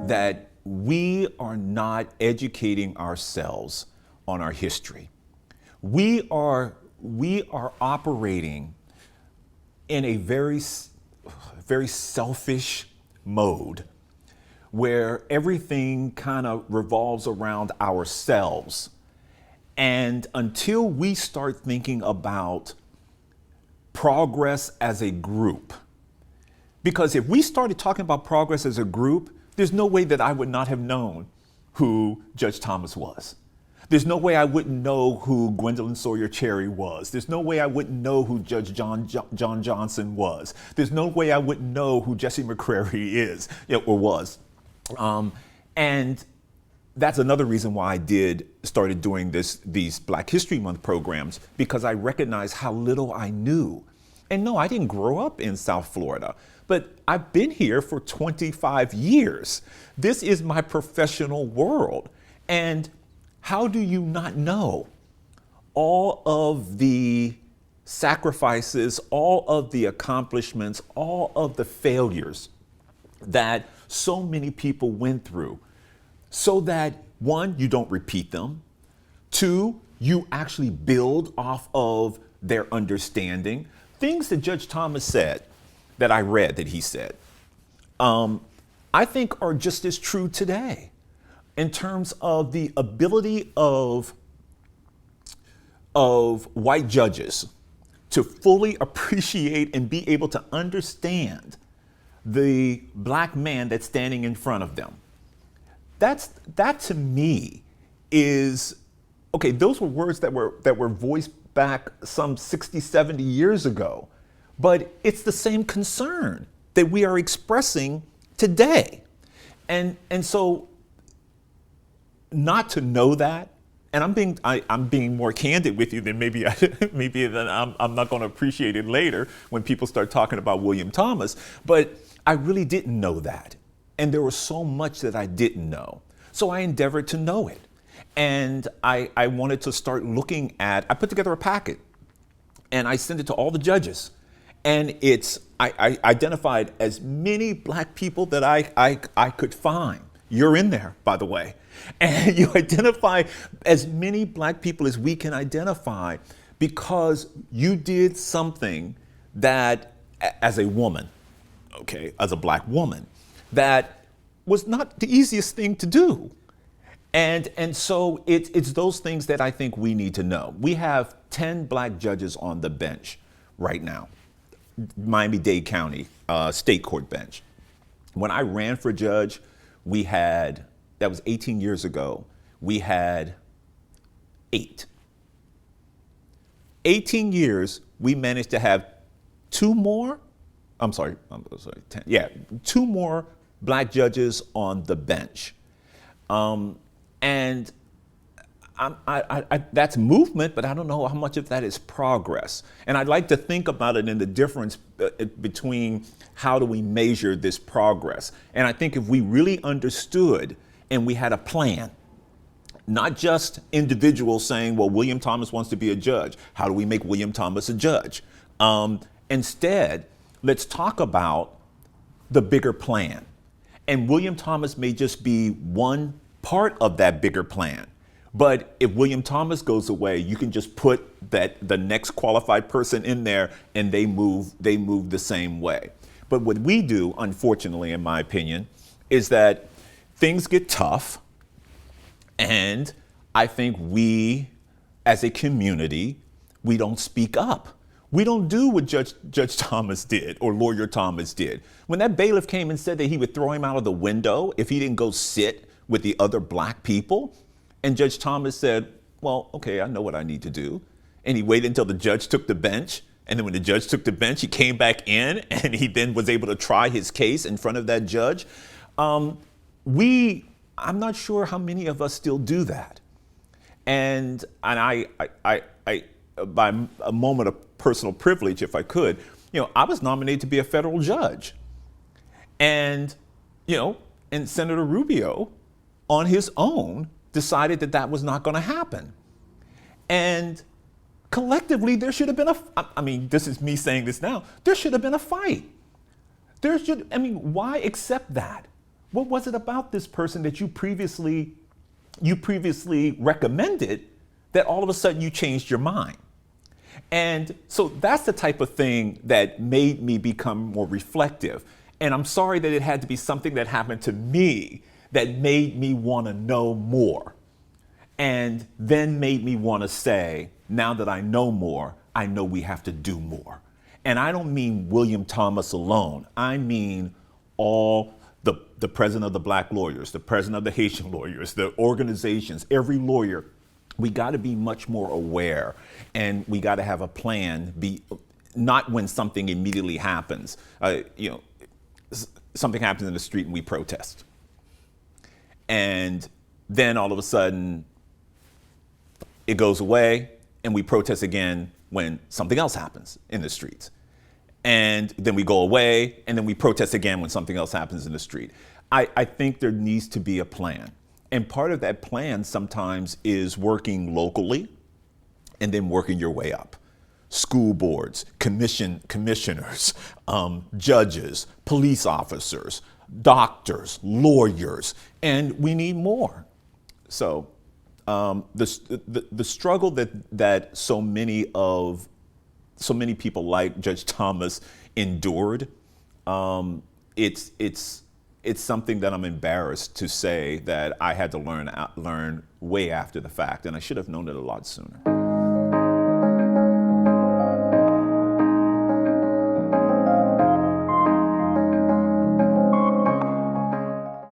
that we are not educating ourselves on our history. We are operating in a very selfish mode where everything kind of revolves around ourselves. And until we start thinking about progress as a group, because if we started talking about progress as a group, there's no way that I would not have known who Judge Thomas was. There's no way I wouldn't know who Gwendolyn Sawyer Cherry was. There's no way I wouldn't know who Judge John Johnson was. There's no way I wouldn't know who Jesse McCrary is, or was. And that's another reason why I started doing these Black History Month programs, because I recognized how little I knew. And no, I didn't grow up in South Florida, but I've been here for 25 years. This is my professional world. And how do you not know all of the sacrifices, all of the accomplishments, all of the failures that so many people went through, so that, one, you don't repeat them, two, you actually build off of their understanding. Things that Judge Thomas said, that I read that he said, I think are just as true today in terms of the ability of white judges to fully appreciate and be able to understand the Black man that's standing in front of them. That to me is, okay, those were words that were voiced back some 60, 70 years ago, but it's the same concern that we are expressing today. And so not to know that, and I'm being more candid with you than maybe then I'm not going to appreciate it later when people start talking about William Thomas, but I really didn't know that. And there was so much that I didn't know. So I endeavored to know it. And I wanted to start looking at, I put together a packet and I sent it to all the judges. And I identified as many Black people that I could find. You're in there, by the way. And you identify as many Black people as we can identify, because you did something that, as a woman, okay, as a Black woman, that was not the easiest thing to do. And so it's those things that I think we need to know. We have 10 Black judges on the bench right now, Miami-Dade County State Court bench. When I ran for judge, that was 18 years ago, we had 8. 18 years, we managed to have 2 more 10. Yeah, 2 more Black judges on the bench. And that's movement, but I don't know how much of that is progress. And I'd like to think about it in the difference between how do we measure this progress. And I think if we really understood and we had a plan, not just individuals saying, well, William Thomas wants to be a judge. How do we make William Thomas a judge? Instead, let's talk about the bigger plan. And William Thomas may just be one part of that bigger plan. But if William Thomas goes away, you can just put the next qualified person in there and they move the same way. But what we do, unfortunately, in my opinion, is that things get tough. And I think we, as a community, we don't speak up. We don't do what Judge Thomas did or Lawyer Thomas did. When that bailiff came and said that he would throw him out of the window if he didn't go sit with the other Black people, and Judge Thomas said, well, okay, I know what I need to do. And he waited until the judge took the bench. And then when the judge took the bench, he came back in and he then was able to try his case in front of that judge. I'm not sure how many of us still do that. And I by a moment of personal privilege, if I could, I was nominated to be a federal judge. And Senator Rubio, on his own, decided that was not going to happen. And collectively, there should have been this is me saying this now, there should have been a fight. Why accept that? What was it about this person that you previously recommended that all of a sudden you changed your mind? And so that's the type of thing that made me become more reflective. And I'm sorry that it had to be something that happened to me that made me want to know more. And then made me want to say, now that I know more, I know we have to do more. And I don't mean William Thomas alone. I mean all the president of the Black lawyers, the president of the Haitian lawyers, the organizations, every lawyer. We got to be much more aware, and we got to have a plan. Not when something immediately happens. Something happens in the street and we protest, and then all of a sudden it goes away, and we protest again when something else happens in the streets, and then we go away, and then we protest again when something else happens in the street. I think there needs to be a plan. And part of that plan sometimes is working locally and then working your way up. School boards, commissioners, judges, police officers, doctors, lawyers, and we need more. So the struggle that so many people like Judge Thomas endured, it's something that I'm embarrassed to say that I had to learn way after the fact, and I should have known it a lot sooner.